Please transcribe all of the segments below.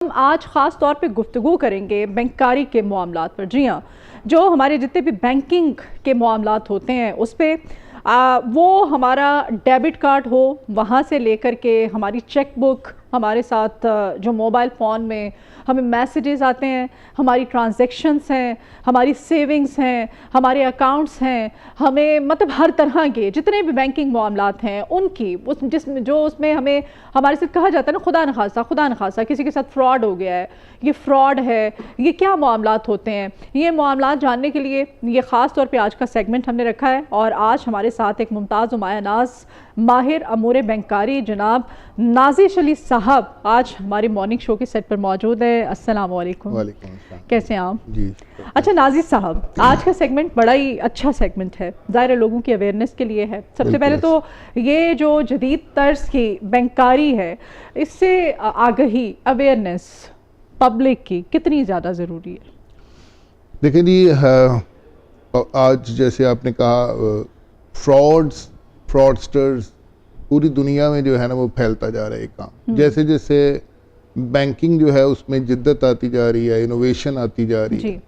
हम आज ख़ास तौर पे गुफ्तगू करेंगे बैंककारी के मामलात पर। जी हाँ, जो हमारे जितने भी बैंकिंग के मामलात होते हैं उस पर वो हमारा डेबिट कार्ड हो, वहाँ से लेकर के हमारी चेक बुक, हमारे साथ जो मोबाइल फ़ोन में हमें मैसेजेस आते हैं, हमारी ट्रांजैक्शंस हैं, हमारी सेविंग्स हैं, हमारे अकाउंट्स हैं, हमें मतलब हर तरह के जितने भी बैंकिंग मामलात हैं उनकी उसमें हमें हमारे साथ कहा जाता है ना, खुदा न खासा किसी के साथ फ्रॉड हो गया है, ये फ्रॉड है, ये क्या मामलात होते हैं, ये मामलात जानने के लिए ये ख़ास तौर पे आज का सेगमेंट हमने रखा है। और आज हमारे साथ एक मुमताज़ नुमाया नाज माहिर अमूर बैंकारी जनाब नाजिश अली साहब आज हमारे मॉर्निंग शो के सेट पर मौजूद है। अस्सलाम वालेकुम। वालेकुम अस्सलाम। कैसे हैं आप? जी अच्छा नाजिश साहब, आज का सेगमेंट बड़ा ही अच्छा सेगमेंट है, ज़ाहिर है लोगों की अवेयरनेस के लिए है। सबसे पहले तो ये जो जदीद तर्ज की बैंकारी है, इससे आगही अवेयरनेस पब्लिक की कितनी ज़्यादा ज़रूरी है? देखिए जी, आज जैसे आपने कहा फ्रॉडस्टर्स पूरी दुनिया में जो है ना वो फैलता जा रहा है काम। जैसे जैसे बैंकिंग जो है उसमें जिद्दत आती जा रही है, इनोवेशन आती जा रही है,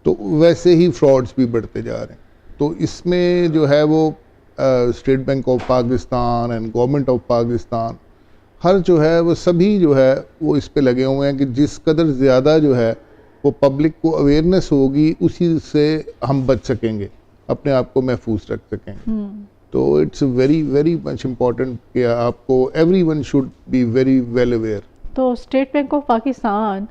तो वैसे ही फ्रॉड्स भी बढ़ते जा रहे हैं। तो इसमें जो है वो state bank of Pakistan and government of Pakistan हर जो है वो सभी जो है वो इस पे लगे हुए हैं कि जिस कदर ज़्यादा जो है वो पब्लिक को अवेयरनेस होगी उसी से हम बच सकेंगे, अपने आप को महफूज रख सकेंगे। तो it's very very much important कि आपको everyone should be very well aware. तो स्टेट बैंक ऑफ पाकिस्तान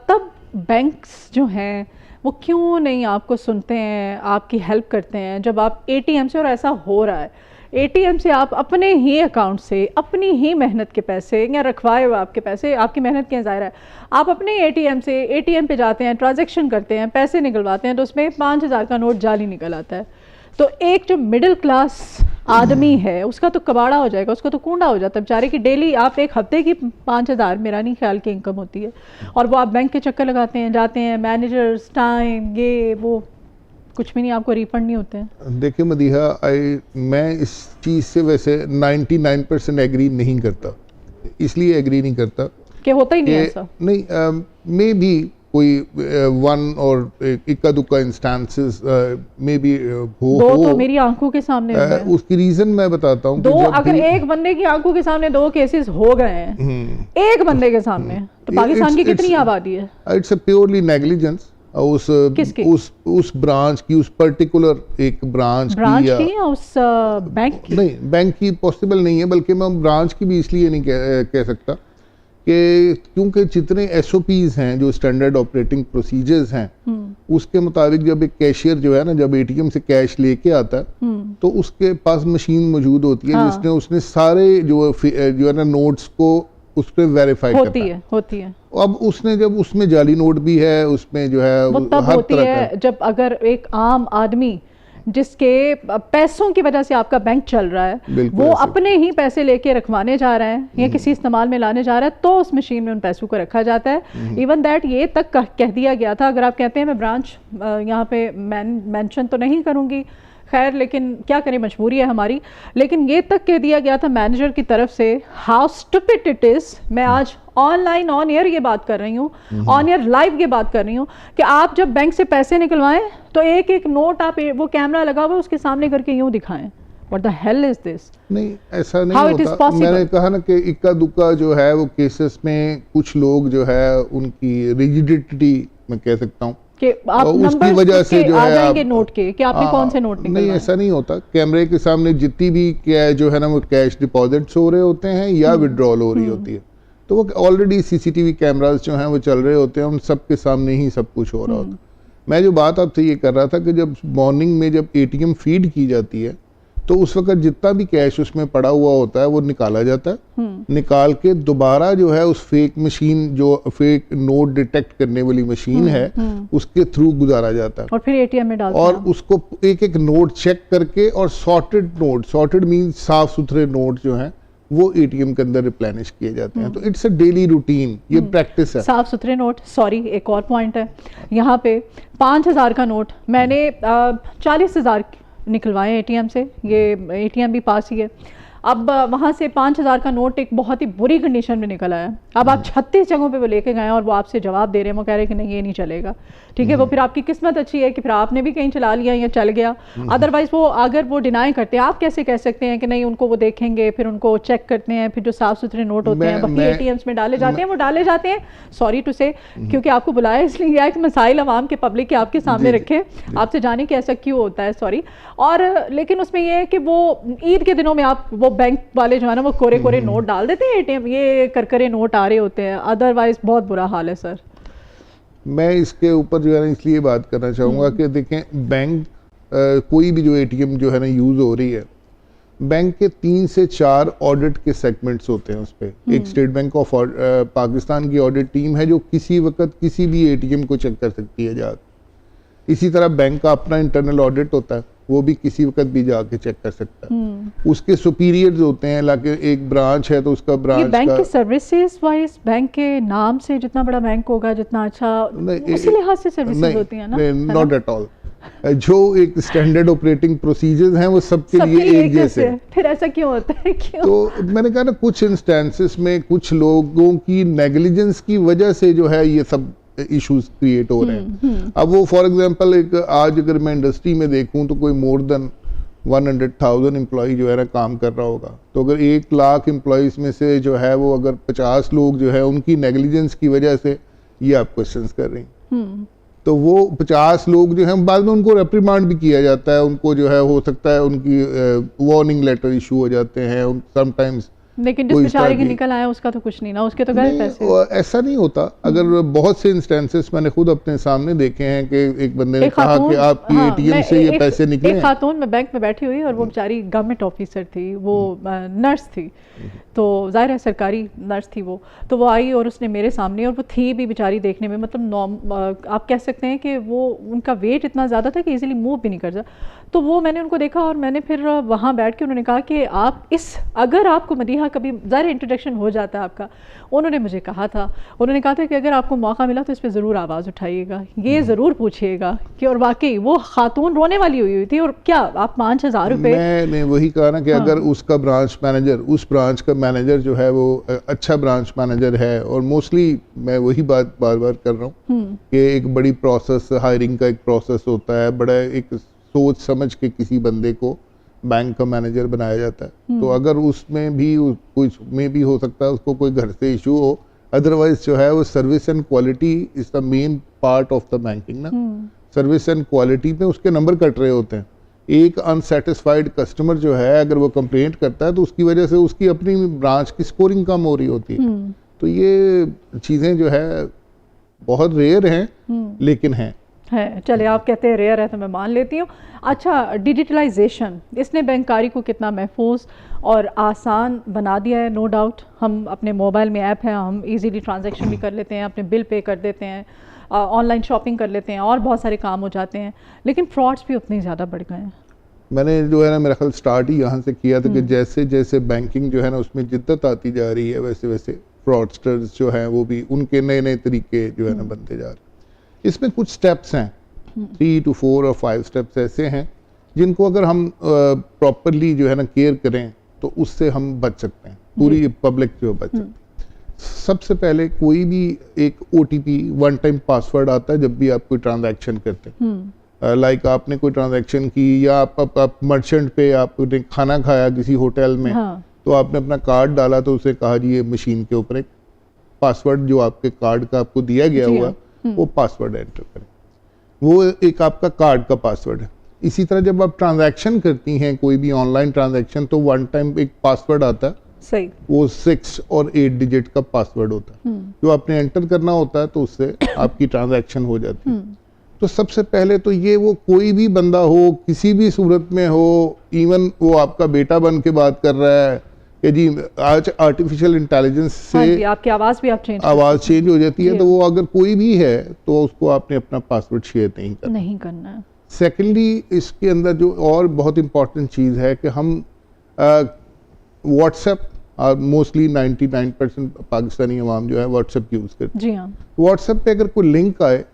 तब बैंक्स जो हैं वो क्यों नहीं आपको सुनते हैं, आपकी हेल्प करते हैं जब आप एटीएम से, और ऐसा हो रहा है एटीएम से आप अपने ही अकाउंट से अपनी ही मेहनत के पैसे या रखवाए हुए आपके पैसे, आपकी मेहनत के ज़ाहिर है, आप अपने एटीएम पे जाते हैं, ट्रांजैक्शन करते हैं, पैसे निकलवाते हैं तो उसमें 5,000 का नोट जाली निकल आता है। तो एक जो मिडिल क्लास आदमी है उसका तो कबाड़ा हो जाएगा, उसका तो कूड़ा हो जाता है बेचारे की। डेली आप एक हफ्ते की 5,000 मेरा नहीं ख्याल की इनकम होती है, और वो आप बैंक के चक्कर लगाते हैं, जाते हैं, मैनेजर्स टाइम ये वो, कुछ भी नहीं, आपको रिफंड नहीं होते हैं। देखिए मदीहा, मैं इस चीज़ से वैसे 99% एग्री नहीं करता। इसलिए एग्री नहीं करता कि होता ही नहीं ऐसा नहीं, मे बी कोई वन और इक्का दुक्का इंस्टेंसेस मे बी हो तो मेरी आंखों के सामने उसकी रीजन मैं बताता हूँ। दो, अगर एक बंदे की आंखों के सामने 2 केसेस हो गए हैं एक बंदे के सामने, तो पाकिस्तान की कितनी आबादी है? इट्स अ प्योरली नेग्लिजेंस उस ब्रांच की, उस पर्टिकुलर एक ब्रांच की या उस बैंक की? नहीं, बैंक की पॉसिबल नहीं है, बल्कि मैं ब्रांच की भी इसलिए नहीं कह सकता कि क्योंकि जितने SOPs हैं, जो स्टैंडर्ड ऑपरेटिंग प्रोसीजर्स हैं, उसके मुताबिक जब एक कैशियर जो है ना, जब एटीएम से कैश लेके आता है तो उसके पास मशीन मौजूद होती है जिसने उसने सारे जो है ना नोट्स को उस पर वेरीफाई होती है। अब उसने जब उसमें जाली नोट भी है, उसमें जो है वो तब होती है जब अगर एक आम आदमी जिसके पैसों की वजह से आपका बैंक चल रहा है वो अपने ही पैसे लेके रखवाने जा रहे हैं या किसी इस्तेमाल में लाने जा रहा है, तो उस मशीन में उन पैसों को रखा जाता है। इवन दैट ये तक कह दिया गया था, अगर आप कहते हैं मैं ब्रांच यहाँ पे मेंशन तो नहीं करूँगी, खैर लेकिन क्या करें, मजबूरी है हमारी, लेकिन ये तक कह दिया गया था मैनेजर की तरफ से, हाउ स्टूपिड इट इज़। मैं आज ऑनलाइन ऑन एयर ये बात कर रही हूँ, ऑन एयर लाइव ये बात कर रही हूँ कि आप जब बैंक से पैसे निकलवाएं तो एक एक नोट आप वो कैमरा लगा हुआ उसके सामने करके यूँ दिखाएं। What the hell is this? नहीं, ऐसा नहीं होता। मैंने कहा ना कि इक्का दुक्का जो है वो केसेस में कुछ लोग जो है उनकी रिजिडिटी मैं कह सकता हूँ कि आप उसकी वजह से जो है आप नोट के कि आपने कौन से नोट निकलवाए। नहीं, ऐसा नहीं होता। कैमरे के सामने जितनी भी जो है ना वो कैश डिपॉजिट्स हो रहे होते हैं या विड्रॉल हो रही होती है, तो वो ऑलरेडी CCTV कैमरास जो हैं वो चल रहे होते हैं, उन सब के सामने ही सब कुछ हो रहा होता है। मैं जो बात आपसे ये कर रहा था कि जब मॉर्निंग में जब ATM फीड की जाती है तो उस वक्त जितना भी कैश उसमें पड़ा हुआ होता है वो निकाला जाता है, निकाल के दोबारा जो है उस फेक मशीन, जो फेक नोट डिटेक्ट करने वाली मशीन है, उसके थ्रू गुजारा जाता है और फिर ATM में डालते हैं और उसको एक एक नोट चेक करके, और सॉर्टेड मीन्स साफ सुथरे नोट जो हैं वो ATM के अंदर रिप्लेनिश किए जाते हैं। तो इट्स अ डेली रूटीन, ये प्रैक्टिस है। साफ सुथरे नोट, सॉरी एक और पॉइंट है यहाँ पे, 5,000 का नोट मैंने 40,000 निकलवाए ATM से, ये ATM भी पास ही है। अब वहाँ से 5,000 का नोट एक बहुत ही बुरी कंडीशन में निकल आया। अब आप 36 जगहों पे वो लेके गए और वो आपसे जवाब दे रहे हैं, वो कह रहे हैं कि नहीं ये नहीं चलेगा। ठीक है, वो फिर आपकी किस्मत अच्छी है कि फिर आपने भी कहीं चला लिया या चल गया। अदरवाइज वो अगर वो डिनाई करते हैं, आप कैसे कह सकते हैं कि नहीं, उनको वो देखेंगे, फिर उनको चेक करते हैं, फिर जो साफ सुथरे नोट होते हैं वही ATMs में डाले जाते हैं, वो डाले जाते हैं। सॉरी टू से, क्योंकि आपको बुलाया इसलिए गया कि मसाइल अवाम के पब्लिक के आपके सामने रखे, आपसे जाने कि ऐसा क्यों होता है, सॉरी। और लेकिन उसमें ये है कि वो ईद के दिनों में आप वो बैंक वाले जो है ना वो कोरे कोरे नोट डाल देते हैं ATM, ये करकरे नोट आ रहे होते हैं। अदरवाइज बहुत बुरा हाल है सर। मैं इसके ऊपर जो है ना इसलिए बात करना चाहूँगा कि देखें, बैंक कोई भी जो ATM जो है ना यूज़ हो रही है, बैंक के 3 से 4 ऑडिट के सेगमेंट्स होते हैं उस पर। एक स्टेट बैंक ऑफ पाकिस्तान की ऑडिट टीम है जो किसी वक्त किसी भी ATM को चेक कर सकती है जाकर। इसी तरह बैंक का अपना इंटरनल ऑडिट होता है, वो भी किसी वक्त भी जाके चेक कर सकता है। उसके सुपीरियर्स होते हैं, लाके एक ब्रांच है तो उसका ब्रांच बैंक के सर्विसेज वाइज, बैंक के नाम से जितना बड़ा बैंक होगा जितना अच्छा उसी लिहाज से सर्विसेज होती है ना? Not at all. जो एक स्टैंडर्ड ऑपरेटिंग प्रोसीजर्स हैं वो सबके लिए एक जैसे। फिर ऐसा क्यों होता है, क्यों? तो मैंने कहा ना, कुछ इंस्टेंसेस में कुछ लोगों की नेग्लिजेंस की वजह से जो है ये सब इश्यूज क्रिएट हो रहे हैं। अब वो फॉर एग्जांपल एक आज अगर मैं इंडस्ट्री में देखूं तो कोई मोर देन 100,000 एम्प्लॉय जो है ना काम कर रहा होगा। तो अगर 1 लाख एम्प्लॉयज में से जो है वो अगर 50 लोग जो है उनकी नेग्लिजेंस की वजह से ये आप क्वेश्चंस कर रही हैं, तो वो 50 लोग जो हैं बाद में उनको रेप्रिमांड भी किया जाता है, उनको जो है हो सकता है उनकी वार्निंग लेटर इशू हो जाते हैं समटाइम्स। लेकिन जिस बेचारे के निकल आया उसका तो कुछ नहीं ना, उसके तो गए पैसे। ऐसा नहीं होता। अगर बहुत से इंस्टेंसेस मैंने खुद अपने सामने देखे हैं कि एक बंदे ने कहा कि आपकी ATM से ये पैसे निकले। एक खातून में बैंक में बैठी हुई और वो बेचारी गवर्नमेंट ऑफिसर थी, वो नर्स थी, तो जाहिर है सरकारी नर्स थी वो। तो वो आई और उसने मेरे सामने, और वो थी भी बेचारी देखने में मतलब आप कह सकते हैं कि वो उनका वेट इतना ज़्यादा था कि इजीली मूव भी नहीं कर सकता। तो वो मैंने उनको देखा और मैंने फिर वहाँ बैठ के उन्होंने कहा कि आप अगर आपको मदीहा कभी ज़ाहिर इंट्रोडक्शन हो जाता है आपका, उन्होंने मुझे कहा था, उन्होंने कहा था कि अगर आपको मौका मिला तो इस पर ज़रूर आवाज़ उठाइएगा, ये ज़रूर पूछिएगा कि। और वाकई वो खातून रोने वाली हुई थी। और क्या आप 5,000 रुपये, मैंने वही कहा ना कि अगर उसका ब्रांच मैनेजर, उस ब्रांच का मैनेजर जो है वो अच्छा ब्रांच मैनेजर है, और मोस्टली मैं वही बात बार बार कर रहा हूँ कि एक बड़ी प्रोसेस, हायरिंग का एक प्रोसेस होता है, बड़ा एक सोच समझ के किसी बंदे को बैंक का मैनेजर बनाया जाता है। तो अगर उसमें भी कुछ में भी हो सकता है उसको कोई घर से इशू हो, अदरवाइज जो है वो service and quality is the main part of the banking ना। सर्विस एंड क्वालिटी पे उसके नंबर कट रहे होते हैं। एक अनसेटिस्फाइड कस्टमर जो है अगर वो कंप्लेंट करता है तो उसकी वजह से उसकी अपनी ब्रांच की स्कोरिंग कम हो रही होती है। तो ये चीज़ें जो है बहुत रेयर हैं, लेकिन हैं। चले आप कहते हैं रेयर है तो मैं मान लेती हूँ। अच्छा, डिजिटलाइजेशन इसने बैंककारी को कितना महफूज और आसान बना दिया है। नो डाउट, हम अपने मोबाइल में ऐप है, हम इजीली ट्रांजैक्शन भी कर लेते हैं, अपने बिल पे कर देते हैं, ऑनलाइन शॉपिंग कर लेते हैं और बहुत सारे काम हो जाते हैं, लेकिन फ्रॉड्स भी उतने ज़्यादा बढ़ गए हैं। मैंने जो है ना मेरा ख्याल स्टार्ट ही यहाँ से किया था कि जैसे जैसे बैंकिंग जो है ना उसमें जिद्दत आती जा रही है, वैसे वैसे फ्रॉडस्टर्स जो हैं वो भी उनके नए नए तरीके जो है ना बनते जा रहे हैं। इसमें कुछ स्टेप्स हैं, 3 to 4 और 5 स्टेप्स ऐसे हैं जिनको अगर हम प्रॉपरली जो है ना केयर करें तो उससे हम बच सकते हैं, पूरी पब्लिक जो बच सकती है। सबसे पहले कोई भी एक OTP, वन टाइम पासवर्ड आता है जब भी आप कोई ट्रांजैक्शन करते हैं। लाइक आपने कोई ट्रांजैक्शन की या आप मर्चेंट पे आपने खाना खाया किसी होटल में, तो आपने अपना कार्ड डाला तो उसे कहा जी ये मशीन के ऊपर एक पासवर्ड जो आपके कार्ड का आपको दिया गया हुआ वो पासवर्ड एंटर करें, वो एक आपका कार्ड का पासवर्ड है। इसी तरह जब आप ट्रांजैक्शन करती हैं कोई भी ऑनलाइन ट्रांजैक्शन, तो वन टाइम एक पासवर्ड आता है, सही, वो 6 और 8 डिजिट का पासवर्ड होता है जो आपने एंटर करना होता है, तो उससे आपकी ट्रांजैक्शन हो जाती है। तो सबसे पहले तो ये वो कोई भी बंदा हो, किसी भी सूरत में हो, इवन वो आपका बेटा बन के बात कर रहा है कि जी आज आर्टिफिशियल इंटेलिजेंस से आपकी आवाज़ भी आप आवाज़ चेंज हो जाती है, तो वो अगर कोई भी है तो उसको आपने अपना पासवर्ड शेयर नहीं करना है। सेकेंडली इसके अंदर जो और बहुत इंपॉर्टेंट चीज़ है कि हम व्हाट्सएप, मोस्टली 99% पाकिस्तानी अवाम जो है व्हाट्सएप यूज़ करते हैं। जी हाँ। व्हाट्सएप पे अगर कोई लिंक आए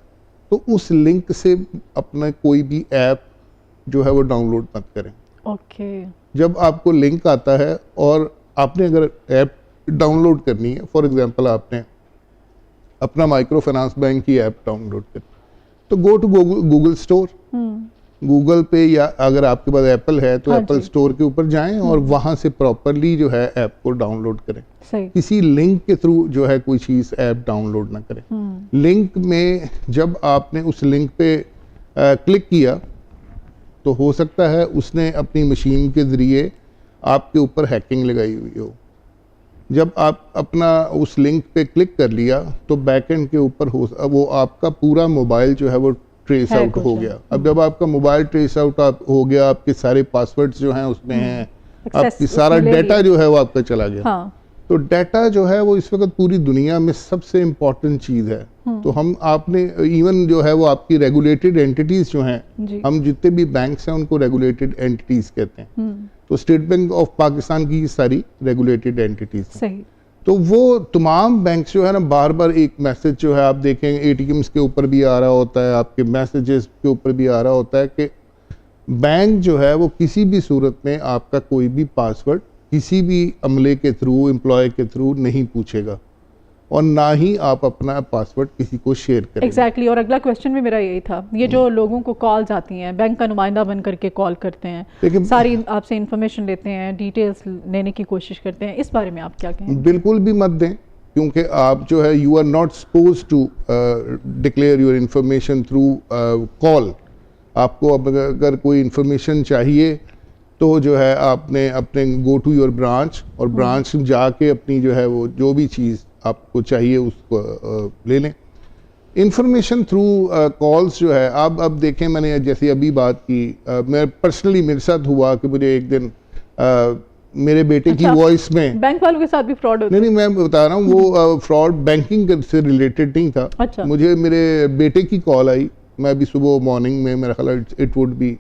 तो उस लिंक से अपना कोई भी ऐप जो है वो डाउनलोड मत करें। ओके। जब आपको लिंक आता है और आपने अगर ऐप डाउनलोड करनी है, फॉर एग्जांपल आपने अपना माइक्रो फाइनेंस बैंक की ऐप डाउनलोड करनी, तो go to Google store, Google Pay, या अगर आपके पास एप्पल है तो हाँ एप्पल जी। स्टोर के ऊपर जाएं और वहां से प्रॉपरली जो है ऐप को डाउनलोड करें। सही। किसी लिंक के थ्रू जो है कोई चीज़ ऐप डाउनलोड ना करें। लिंक में जब आपने उस लिंक पे क्लिक किया तो हो सकता है उसने अपनी मशीन के ज़रिए आपके ऊपर हैकिंग लगाई हुई हो। जब आप अपना उस लिंक पे क्लिक कर लिया तो बैकएंड के ऊपर वो आपका पूरा मोबाइल जो है वो ट्रेस है आउट कुछ हो है। गया। अब जब आपका मोबाइल ट्रेस आउट हो गया, आपके सारे पासवर्ड्स जो हैं उसमें हैं, Access आपकी सारा उसने ले डाटा लिया। जो है वो आपका चला गया। हाँ। तो डाटा जो है वो इस वक्त पूरी दुनिया में सबसे इम्पोर्टेंट चीज़ है। तो हम आपने इवन जो है वो आपकी रेगुलेटेड एंटिटीज़ जो हैं, जी। हम जितने भी बैंक्स हैं उनको रेगुलेटेड एंटिटीज़ कहते हैं। तो स्टेट बैंक ऑफ पाकिस्तान की ये सारी रेगुलेटेड एंटिटीज़ हैं। सही। तो वो तमाम बैंक जो है ना, बार बार एक मैसेज जो है आप देखेंगे एटीएम्स के ऊपर भी आ रहा होता है, आपके मैसेजेस के ऊपर भी आ रहा होता है कि बैंक जो है वो किसी भी सूरत में आपका कोई भी पासवर्ड किसी भी अमले के थ्रू, एम्प्लॉय के थ्रू नहीं पूछेगा और ना ही आप अपना पासवर्ड किसी को शेयर करेंगे। एग्जैक्टली। और अगला क्वेश्चन भी मेरा यही था, ये जो लोगों को कॉल्स आती हैं, बैंक का नुमाइंदा बन करके कॉल करते हैं, लेकिन सारी आपसे इंफॉर्मेशन लेते हैं, डिटेल्स लेने की कोशिश करते हैं, इस बारे में आप क्या कहें? बिल्कुल भी मत दें, क्योंकि आप जो है you are not suppose to declare your information through call. आपको अब अगर कोई इंफॉर्मेशन चाहिए तो जो है आपने अपने गो टू योर ब्रांच और ब्रांच जाके अपनी जो है वो जो भी चीज़ आपको चाहिए उसको ले लें। इंफॉर्मेशन थ्रू कॉल्स जो है आप अब देखें, मैंने जैसे अभी बात की, मैं पर्सनली मेरे साथ हुआ कि मुझे एक दिन मेरे बेटे की वॉइस में, बैंक वालों के साथ भी फ्रॉड होता नहीं मैं बता रहा हूँ, वो फ्रॉड बैंकिंग से रिलेटेड नहीं था। अच्छा। मुझे मेरे बेटे की कॉल आई, मैं अभी सुबह मॉर्निंग में, मेरा ख्याल इट वुड बी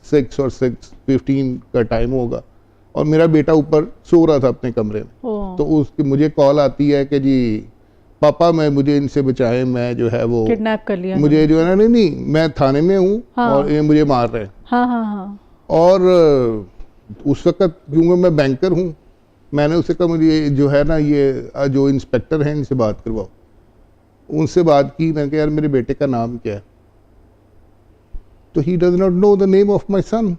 6 और 6:15 का टाइम होगा, और मेरा बेटा ऊपर सो रहा था अपने कमरे में। तो उसकी मुझे कॉल आती है कि जी पापा मुझे इनसे बचाएं, मैं जो है वो किडनैप कर लिया मुझे जो है ना, नहीं मैं थाने में हूँ हाँ। और ये मुझे मार रहे हैं। हाँ हाँ हाँ। और उस वक्त क्योंकि मैं बैंकर हूँ, मैंने उससे कहा मुझे जो है ना ये जो इंस्पेक्टर हैं इनसे बात करवाओ। उनसे बात की, मैंने कहा यार मेरे बेटे का नाम क्या है, तो he does not know the name of my son.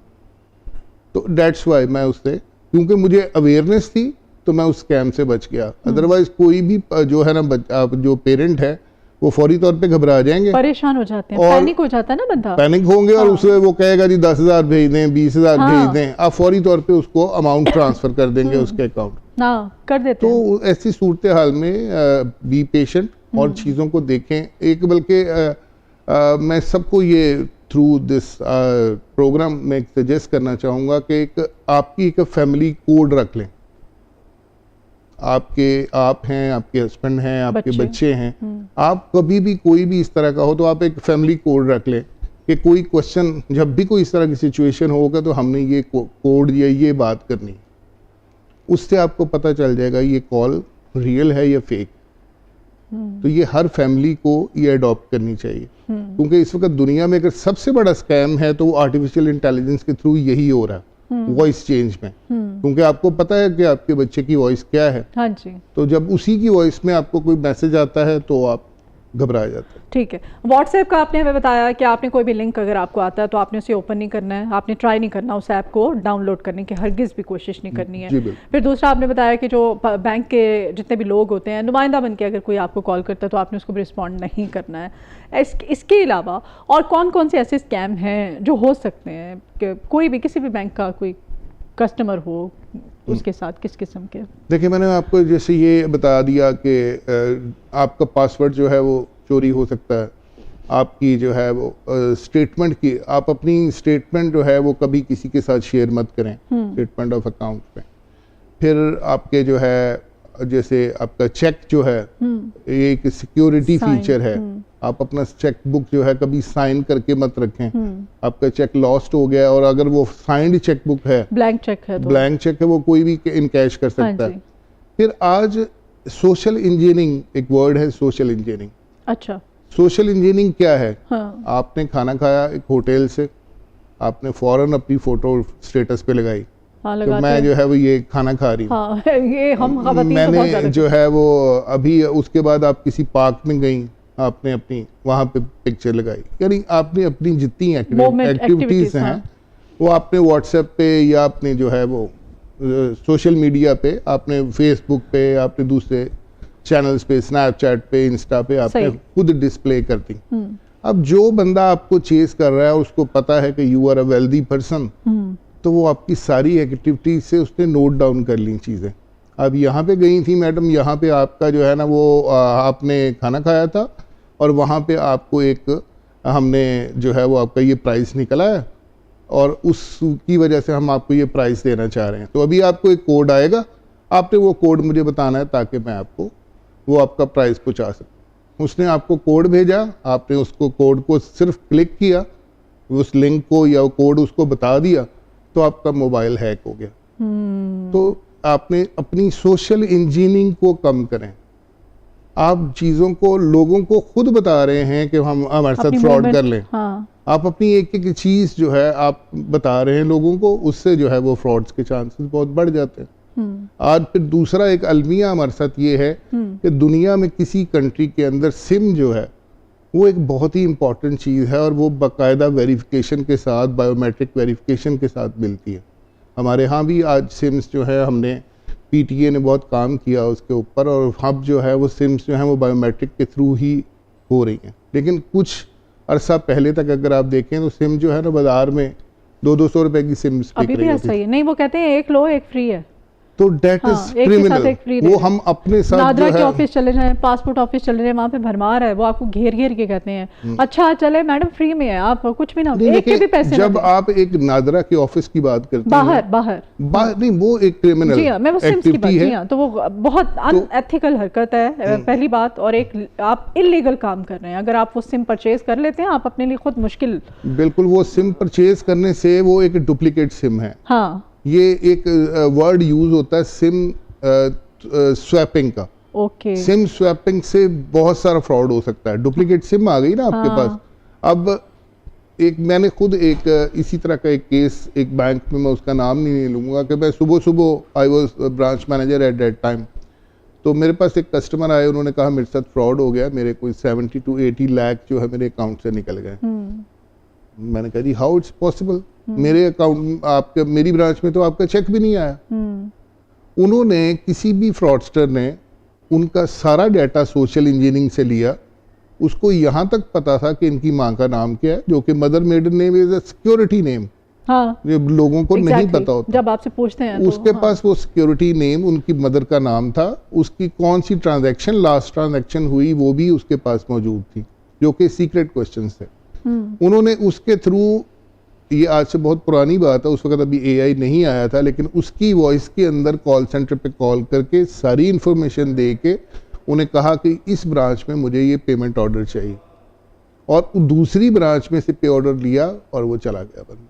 तो डेट्स वाई मैं उससे, क्योंकि मुझे अवेयरनेस थी तो मैं उस स्कैम से बच गया। अदरवाइज कोई भी जो है ना जो पेरेंट है वो फौरी तौर पे घबरा जाएंगे, परेशान हो जाते हैं, और पैनिक हो जाता है ना बंदा, पैनिक होंगे और उसे वो कहेगा जी 10,000 भेज दें, 20,000 भेज दें, आप फौरी तौर पे उसको अमाउंट ट्रांसफर कर देंगे उसके अकाउंट। हाँ कर देते हैं। तो ऐसी सूरत हाल में बी पेशेंट और चीज़ों को देखें। एक बल्कि मैं सबको ये थ्रू दिस प्रोग्राम में सजेस्ट करना चाहूँगा कि आपकी एक फैमिली कोड रख लें। आप हैं, आपके हस्बैंड हैं, आपके बच्चे हैं, आप कभी भी कोई भी इस तरह का हो तो आप एक फैमिली कोड रख लें कि कोई क्वेश्चन, जब भी कोई इस तरह की सिचुएशन होगा तो हमने ये कोड या ये बात करनी, उससे आपको पता चल जाएगा ये कॉल रियल है या फेक। तो ये हर फैमिली को ये अडॉप्ट करनी चाहिए, क्योंकि इस वक्त दुनिया में अगर सबसे बड़ा स्कैम है तो वो आर्टिफिशियल इंटेलिजेंस के थ्रू यही हो रहा है, वॉइस चेंज में। क्योंकि आपको पता है कि आपके बच्चे की वॉइस क्या है। हाँ जी। तो जब उसी की वॉइस में आपको कोई मैसेज आता है तो आप घबरा जाते हैं। ठीक है। व्हाट्सएप का आपने हमें बताया कि आपने कोई भी लिंक अगर आपको आता है तो आपने उसे ओपन नहीं करना है, आपने ट्राई नहीं करना उस ऐप को डाउनलोड करने की, हरगिज़ भी कोशिश नहीं करनी है। फिर दूसरा आपने बताया कि जो बैंक के जितने भी लोग होते हैं, नुमाइंदा बन के अगर कोई आपको कॉल करता है तो आपने उसको रिस्पॉन्ड नहीं करना है। इसके अलावा और कौन कौन से ऐसे स्कैम हैं जो हो सकते हैं कि कोई भी किसी भी बैंक का कोई कस्टमर हो उसके साथ किस किस्म के? देखिए, मैंने आपको जैसे ये बता दिया कि आपका पासवर्ड जो है वो चोरी हो सकता है, आपकी जो है वो स्टेटमेंट की, आप अपनी स्टेटमेंट जो है वो कभी किसी के साथ शेयर मत करें, स्टेटमेंट ऑफ अकाउंट पे। फिर आपके जो है जैसे आपका चेक जो है ये एक सिक्योरिटी फीचर है, आप अपना चेक बुक जो है कभी साइन करके मत रखें। आपका चेक लॉस्ट हो गया और अगर वो साइंड चेक बुक है, ब्लैंक चेक है, तो ब्लैंक चेक है, वो कोई भी इनकैश कर सकता है। फिर आज सोशल इंजीनियरिंग एक वर्ड है, सोशल इंजीनियरिंग। अच्छा, सोशल इंजीनियरिंग क्या है? हाँ। आपने खाना खाया एक होटल से, आपने फौरन अपनी फोटो स्टेटस पे लगाई, हाँ, तो लगाते मैं हैं। जो है वो ये खाना खा रही हूँ, हाँ ये हम खवातीन तो बहुत मैंने ज़्यादा जो है वो अभी उसके बाद आप किसी पार्क में गई, आपने अपनी वहाँ पे पिक्चर लगाई, यानी आपने अपनी जितनी Movement, एक्टिविटीज़ activities, हैं हाँ। वो आपने व्हाट्सएप पे या आपने जो है वो सोशल मीडिया पे, आपने फेसबुक पे, आपने दूसरे चैनल्स पे, स्नैपचैट पे, इंस्टा पे आपने सही। खुद डिस्प्ले कर दी। अब जो बंदा आपको चेस कर रहा है उसको पता है कि you are a wealthy person, तो वो आपकी सारी एक्टिविटीज से उसने नोट डाउन कर ली चीज़ें। अब यहाँ पे गई थी मैडम, यहाँ पे आपका जो है ना वो आपने खाना खाया था और वहाँ पे आपको एक हमने जो है वो आपका ये प्राइस निकला है और उसकी वजह से हम आपको ये प्राइस देना चाह रहे हैं। तो अभी आपको एक कोड आएगा, आपने वो कोड मुझे बताना है ताकि मैं आपको वो आपका प्राइस पहुँचा सकूँ। उसने आपको कोड भेजा, आपने उसको कोड को सिर्फ क्लिक किया, उस लिंक को या वो कोड उसको बता दिया, तो आपका मोबाइल हैक हो गया। तो आपने अपनी सोशल इंजीनियरिंग को कम करें। आप चीज़ों को लोगों को खुद बता रहे हैं कि हम हमारे साथ अपनी फ्रॉड movement, कर लें। हाँ। आप अपनी एक एक चीज़ जो है आप बता रहे हैं लोगों को, उससे जो है वो फ्रॉड्स के चांसेस बहुत बढ़ जाते हैं। आज फिर दूसरा एक अलमिया हमारे साथ ये है कि दुनिया में किसी कंट्री के अंदर सिम जो है वो एक बहुत ही इंपॉर्टेंट चीज़ है और वो बाकायदा वेरिफिकेशन के साथ, बायोमेट्रिक वेरिफिकेशन के साथ मिलती है। हमारे यहाँ भी आज सिम्स जो है, हमने पीटीए ने बहुत काम किया उसके ऊपर, और अब जो है वो सिम्स जो हैं वो बायोमेट्रिक के थ्रू ही हो रही हैं। लेकिन कुछ अरसा पहले तक अगर आप देखें तो सिम जो है ना बाज़ार में 200-200 रुपए की सिम्स बिक अभी रही भी होती ऐसा ही है। नहीं, वो कहते हैं एक लो एक फ्री है। तो डेट हाँ, इज एक के साथ एक फ्री क्रिमिनल। दे वो रहे हम अपने साथ नादरा जो के है ऑफिस चले जाएं, पासपोर्ट ऑफिस चले जाएं, वहाँ पे भरमार है, वो आपको घेर घेर के कहते हैं अच्छा चले मैडम फ्री में है, आप कुछ भी ना, नहीं, एक के भी पैसे जब ना दें। आप एक नादरा के ऑफिस की बात करते बाहर हैं, बाहर नहीं वो एक क्रिमिनल जी हाँ, मैं वो सिम्स की बात, एक्टिविटी जी है। हाँ, तो वो बहुत अनएथिकल हरकत है पहली बात, और एक आप इलीगल काम कर रहे हैं। अगर आप वो सिम परचेज कर लेते हैं, आप अपने लिए खुद मुश्किल। बिल्कुल, वो सिम परचेज करने से वो एक डुप्लीकेट सिम है। हाँ ये एक वर्ड यूज होता है सिम स्वैपिंग का। ओके, सिम स्वैपिंग से बहुत सारा फ्रॉड हो सकता है। डुप्लीकेट सिम आ गई ना आपके पास। अब एक मैंने खुद एक इसी तरह का एक केस एक बैंक में, मैं उसका नाम नहीं लूँगा, कि मैं सुबह सुबह I was branch manager at that time, तो मेरे पास एक कस्टमर आए, उन्होंने कहा मेरे साथ फ्रॉड हो गया, मेरे कोई 70 to 80 लाख जो है मेरे अकाउंट से निकल गए। मैंने कहा जी हाउ इट्स पॉसिबल, मेरे अकाउंट आपके मेरी ब्रांच में तो आपका चेक भी नहीं आया। उन्होंने किसी भी फ्रॉडस्टर ने उनका सारा डाटा सोशल इंजीनियरिंग से लिया, उसको यहाँ तक पता था कि इनकी माँ का नाम क्या है, जो कि mother maiden name is a security name. हाँ, ये लोगों को नहीं exactly, पता होता। जब आपसे पूछते हैं तो, उसके हाँ, पास वो सिक्योरिटी नेम, उनकी मदर का नाम था, उसकी कौन सी ट्रांजैक्शन लास्ट ट्रांजैक्शन हुई वो भी उसके पास मौजूद थी, जो कि सीक्रेट क्वेश्चन थे। उन्होंने उसके थ्रू, ये आज से बहुत पुरानी बात है, उस वक्त अभी एआई नहीं आया था, लेकिन उसकी वॉइस के अंदर कॉल सेंटर पे कॉल करके सारी इंफॉर्मेशन दे के उन्हें कहा कि इस ब्रांच में मुझे ये पेमेंट ऑर्डर चाहिए, और दूसरी ब्रांच में से पे ऑर्डर लिया और वो चला गया बंदा,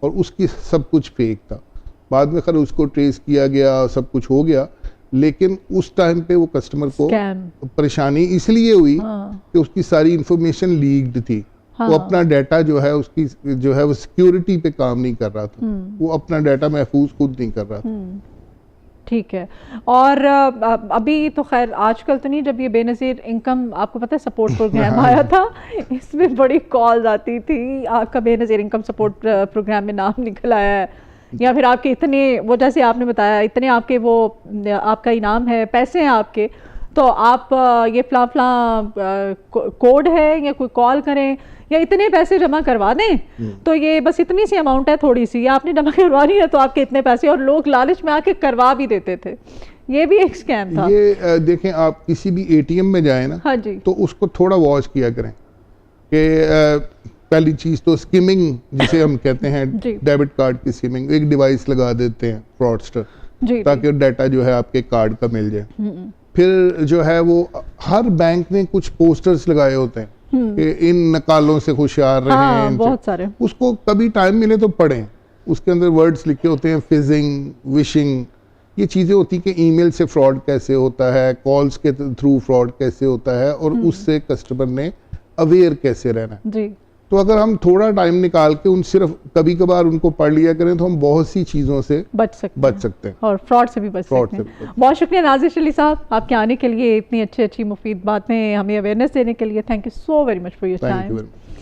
और उसकी सब कुछ फेक था। बाद में खैर उसको ट्रेस किया गया, सब कुछ हो गया, लेकिन उस टाइम पे वो कस्टमर को Scam। परेशानी इसलिए हुई हाँ, कि उसकी सारी इंफॉर्मेशन लीक्ड थी। हाँ, वो अपना डाटा जो है उसकी जो है वो सिक्योरिटी पे काम नहीं कर रहा था, वो अपना डाटा महफूज खुद नहीं कर रहा था। ठीक है। और अभी तो खैर आजकल तो नहीं, जब ये बेनज़ीर इनकम आपको पता है सपोर्ट प्रोग्राम आया था, इसमें बड़ी कॉल्स आती थी, आपका बेनज़ीर इनकम सपोर्ट प्रोग्राम में नाम निकल आया है, या फिर आपके इतने, वो जैसे आपने बताया इतने आपके वो आपका इनाम है, पैसे हैं आपके, तो आप ये फला कोड है या कोई कॉल करें या इतने पैसे जमा करवा दें, तो ये बस इतनी सी अमाउंट है, थोड़ी सी, आपने जमा करवानी है तो आपके इतने पैसे, और लोग लालच में आके करवा भी देते थे। ये भी एक स्कैम था। ये देखें, आप किसी भी एटीएम में जाए ना, हाँ जी, तो उसको थोड़ा वॉच किया करें कि पहली चीज तो स्किमिंग जिसे हम कहते हैं, जी। डेबिट कार्ड की स्किमिंग, एक डिवाइस लगा देते हैं फ्रॉडस्टर, जी, ताकि डाटा जो है आपके कार्ड का मिल जाए। फिर जो है वो हर बैंक ने कुछ पोस्टर्स लगाए होते हैं कि इन नकालों से होशियार रहें, हाँ, इनसे। बहुत सारे। उसको कभी टाइम मिले तो पढ़ें, उसके अंदर वर्ड्स लिखे होते हैं, फिजिंग, विशिंग, ये चीज़ें होती कि ईमेल से फ्रॉड कैसे होता है, कॉल्स के थ्रू फ्रॉड कैसे होता है, और उससे कस्टमर ने अवेयर कैसे रहना है। जी, तो अगर हम थोड़ा टाइम निकाल के उन सिर्फ कभी कभार उनको पढ़ लिया करें तो हम बहुत सी चीज़ों से बच सकते हैं और फ्रॉड से भी बच सकते हैं। बहुत शुक्रिया नाज़िश अली साहब आपके आने के लिए, इतनी अच्छी मुफीद बातें हमें अवेयरनेस देने के लिए। Thank you so very much for your time.